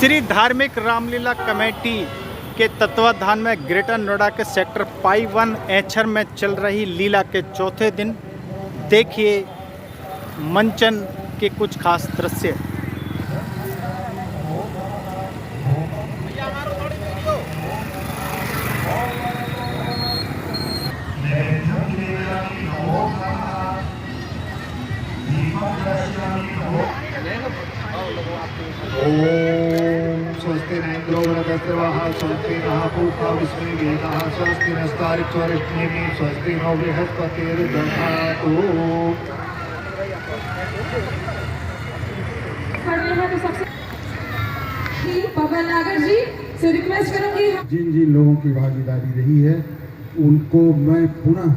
श्री धार्मिक रामलीला कमेटी के तत्वाधान में ग्रेटर नोएडा के सेक्टर पाई 1 एचर में चल रही लीला के चौथे दिन देखिए मंचन के कुछ खास दृश्य। ओम स्वस्ति न इंद्रो वृहस्पतिः स्वस्ति नः पूर्वा विष्णु वेदः स्वस्ति नस्तारिक्षरिष्णिः स्वस्ति नो बृहस्पतिर्दधातु। पवन नागर जी से रिक्वेस्ट करूंगी, जिन जिन लोगों की भागीदारी रही है उनको मैं पुनः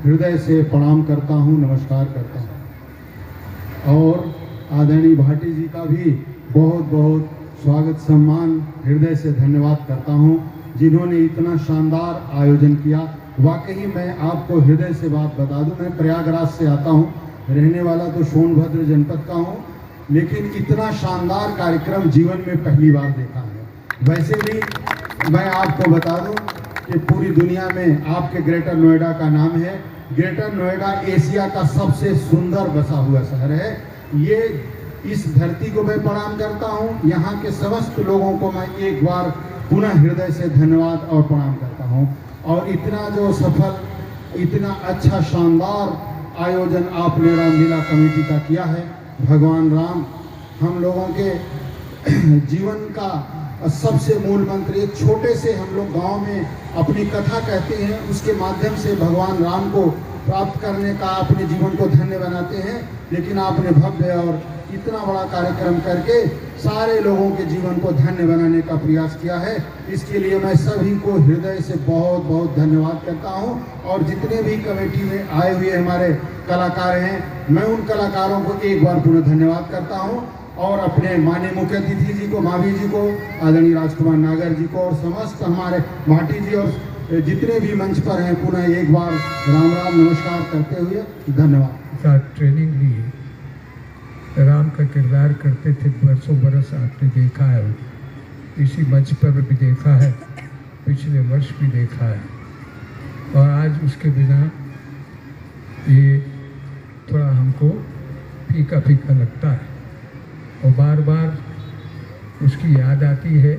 हृदय से प्रणाम करता हूं, नमस्कार करता हूं। और आदरणीय भाटी जी का भी बहुत बहुत स्वागत सम्मान हृदय से धन्यवाद करता हूं, जिन्होंने इतना शानदार आयोजन किया। वाकई मैं आपको हृदय से बात बता दूं, मैं प्रयागराज से आता हूं, रहने वाला तो सोनभद्र जनपद का हूं, लेकिन इतना शानदार कार्यक्रम जीवन में पहली बार देखा है। वैसे भी मैं आपको बता दूं कि पूरी दुनिया में आपके ग्रेटर नोएडा का नाम है। ग्रेटर नोएडा एशिया का सबसे सुंदर बसा हुआ शहर है। ये इस धरती को मैं प्रणाम करता हूं, यहाँ के समस्त लोगों को मैं एक बार पुनः हृदय से धन्यवाद और प्रणाम करता हूं। और इतना जो सफल, इतना अच्छा शानदार आयोजन आपने रामलीला कमेटी का किया है। भगवान राम हम लोगों के जीवन का सबसे मूल मंत्र। एक छोटे से हम लोग गांव में अपनी कथा कहते हैं, उसके माध्यम से भगवान राम को प्राप्त करने का अपने जीवन को धन्य बनाते हैं। लेकिन आपने भव्य और इतना बड़ा कार्यक्रम करके सारे लोगों के जीवन को धन्य बनाने का प्रयास किया है। इसके लिए मैं सभी को हृदय से बहुत बहुत धन्यवाद करता हूं। और जितने भी कमेटी में आए हुए हमारे कलाकार हैं, मैं उन कलाकारों को एक बार पुनः धन्यवाद करता हूं। और अपने माननीय मुख्य अतिथि जी को, मावी जी को, आदरणीय राजकुमार नागर जी को और समस्त हमारे भाटी जी और जितने भी मंच पर हैं, पुनः एक बार राम राम नमस्कार करते हुए धन्यवाद। ट्रेनिंग ली, राम का किरदार करते थे, बरसों बरस आपने देखा है, इसी मंच पर भी देखा है, पिछले वर्ष भी देखा है। और आज उसके बिना ये थोड़ा हमको फीका फीका लगता है और बार बार उसकी याद आती है।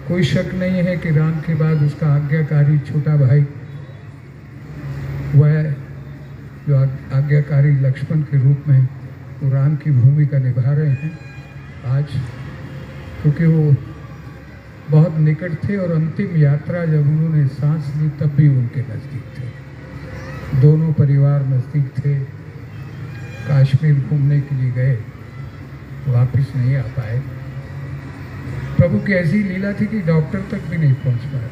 कोई शक नहीं है कि राम के बाद उसका आज्ञाकारी छोटा भाई, वह जो आज्ञाकारी लक्ष्मण के रूप में वो राम की भूमिका निभा रहे हैं आज, क्योंकि वो बहुत निकट थे और अंतिम यात्रा जब उन्होंने सांस ली तब भी उनके नज़दीक थे। दोनों परिवार नज़दीक थे। कश्मीर घूमने के लिए गए, वापस नहीं आ पाए। प्रभु की ऐसी लीला थी कि डॉक्टर तक भी नहीं पहुंच पाए।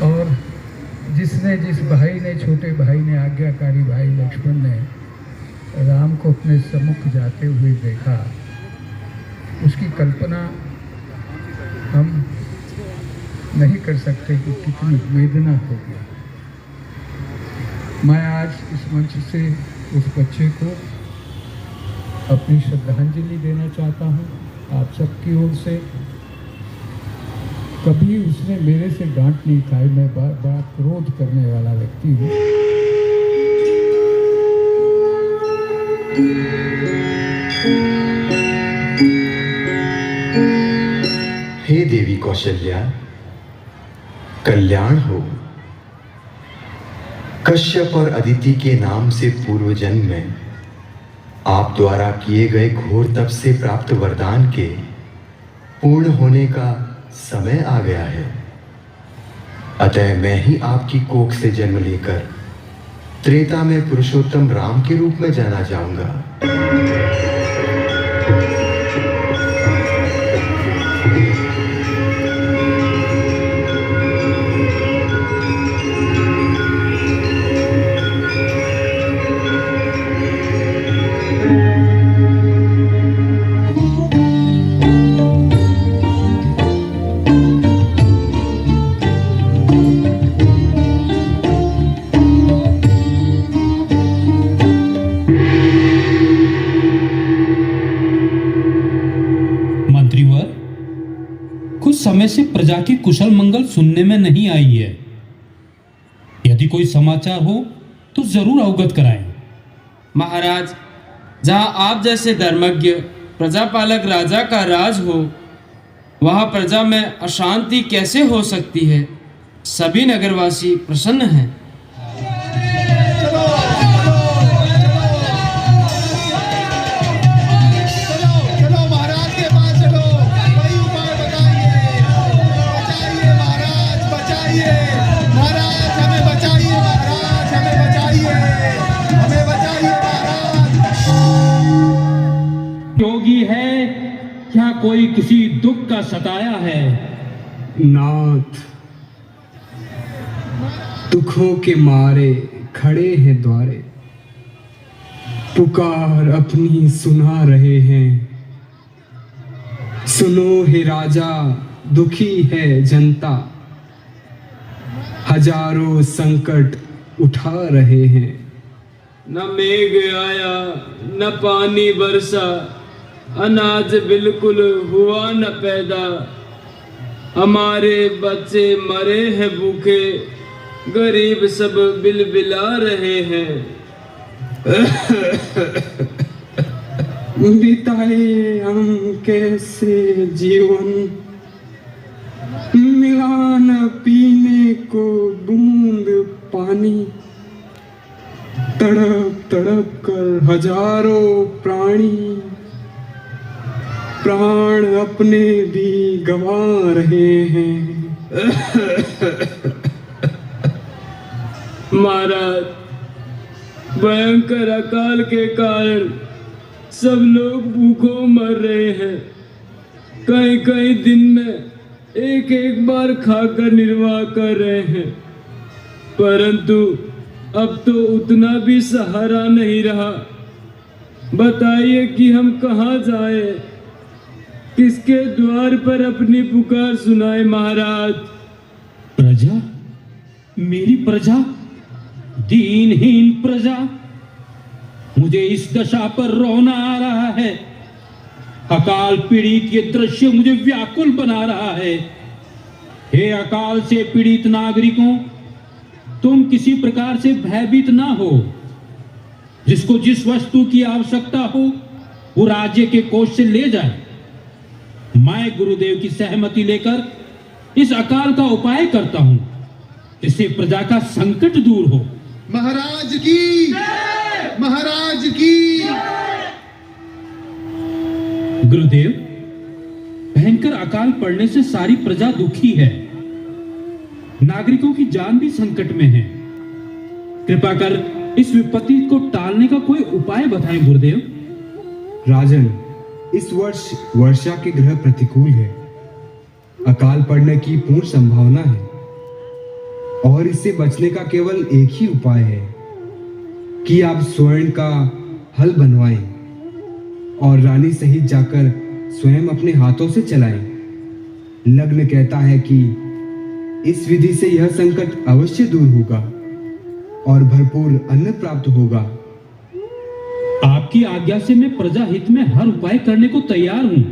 और जिस भाई ने, छोटे भाई ने, आज्ञाकारी भाई लक्ष्मण ने राम को अपने सम्मुख जाते हुए देखा, उसकी कल्पना हम नहीं कर सकते कि कितनी वेदना होगी। मैं आज इस मंच से उस बच्चे को अपनी श्रद्धांजलि देना चाहता हूँ आप सबकी ओर से। कभी उसने मेरे से डांट नहीं खाई, मैं बड़ा क्रोध करने वाला व्यक्ति हूँ। हे देवी कौशल्या, कल्याण हो। कश्यप और अदिति के नाम से पूर्व जन्म में आप द्वारा किए गए घोर तप से प्राप्त वरदान के पूर्ण होने का समय आ गया है। अतः मैं ही आपकी कोख से जन्म लेकर त्रेता में पुरुषोत्तम राम के रूप में जाना जाऊंगा। कुछ समय से प्रजा की कुशल मंगल सुनने में नहीं आई है। यदि कोई समाचार हो तो जरूर अवगत कराएं। महाराज, जहाँ आप जैसे धर्मज्ञ प्रजापालक राजा का राज हो, वहाँ प्रजा में अशांति कैसे हो सकती है? सभी नगरवासी प्रसन्न हैं। चलो महाराज के पास चलो, वही उपाय बताइए। बचाइए महाराज, बचाइए महाराज, हमें बचाइए महाराज, हमें बचाइए, हमें बचाइए महाराज। योगी है क्या कोई किसी दुख का सताया है? नाथ, दुखों के मारे खड़े हैं द्वारे, पुकार अपनी सुना रहे हैं। सुनो हे राजा, दुखी है जनता, हजारों संकट उठा रहे हैं। न मेघ आया न पानी बरसा, अनाज बिल्कुल हुआ न पैदा। हमारे बच्चे मरे हैं भूखे, गरीब सब बिलबिला रहे हैं। बिताए हम कैसे जीवन, मिला न पीने को बूंद पानी। तड़प तड़प कर हजारों प्राणी, प्राण अपने भी गवा रहे हैं। महाराज, भयंकर अकाल के कारण सब लोग भूखों मर रहे हैं। कई कई दिन में एक एक बार खाकर निर्वाह कर रहे हैं, परंतु अब तो उतना भी सहारा नहीं रहा। बताइए कि हम कहाँ जाएं, किसके द्वार पर अपनी पुकार सुनाए? महाराज, प्रजा, मेरी प्रजा, दीनहीन प्रजा, मुझे इस दशा पर रोना आ रहा है। अकाल पीड़ित ये दृश्य मुझे व्याकुल बना रहा है। हे अकाल से पीड़ित नागरिकों, तुम किसी प्रकार से भयभीत ना हो। जिसको जिस वस्तु की आवश्यकता हो वो राज्य के कोष से ले जाए। मैं गुरुदेव की सहमति लेकर इस अकाल का उपाय करता हूं, इससे प्रजा का संकट दूर हो। महाराज की, महाराज की। गुरुदेव, भयंकर अकाल पड़ने से सारी प्रजा दुखी है। नागरिकों की जान भी संकट में है। कृपा कर इस विपत्ति को टालने का कोई उपाय बताएं गुरुदेव। राजन, इस वर्ष वर्षा के ग्रह प्रतिकूल है। अकाल पड़ने की पूर्ण संभावना है और इससे बचने का केवल एक ही उपाय है कि आप स्वर्ण का हल बनवाएं और रानी सहित जाकर स्वयं अपने हाथों से चलाएं। लग्न कहता है कि इस विधि से यह संकट अवश्य दूर होगा और भरपूर अन्न प्राप्त होगा। आपकी आज्ञा से मैं प्रजा हित में हर उपाय करने को तैयार हूं।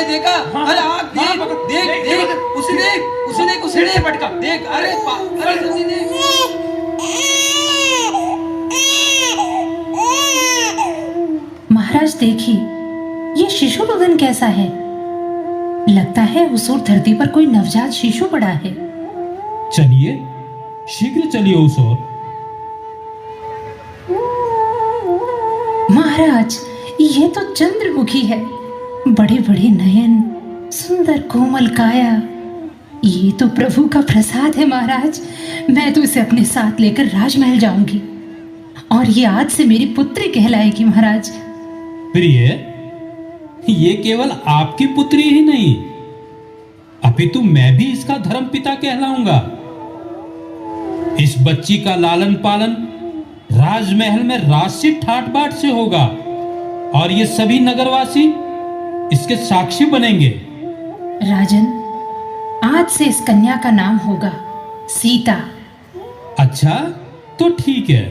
देखा? अरे आग देख, देख, देख, उसे देख, उसे देख, उसे देख, पटका, देख, अरे जल्दी देख। महाराज देखिए, ये शिशु रुदन कैसा है? लगता है उस ओर धरती पर कोई नवजात शिशु पड़ा है। चलिए, शीघ्र चलिए उस ओर। महाराज, ये तो चंद्रमुखी है। बड़े बड़े नयन, सुंदर कोमल काया। ये तो प्रभु का प्रसाद है महाराज। मैं तो इसे अपने साथ लेकर राजमहल जाऊंगी और ये आज से मेरी पुत्री कहलाएगी महाराज। प्रिय, ये केवल आपकी पुत्री ही नहीं, अपितु मैं भी इसका धर्मपिता कहलाऊंगा। इस बच्ची का लालन पालन राजमहल में राजसी ठाट बाट से होगा और ये सभी नगरवासी इसके साक्षी बनेंगे। राजन, आज से इस कन्या का नाम होगा सीता। अच्छा, तो ठीक है।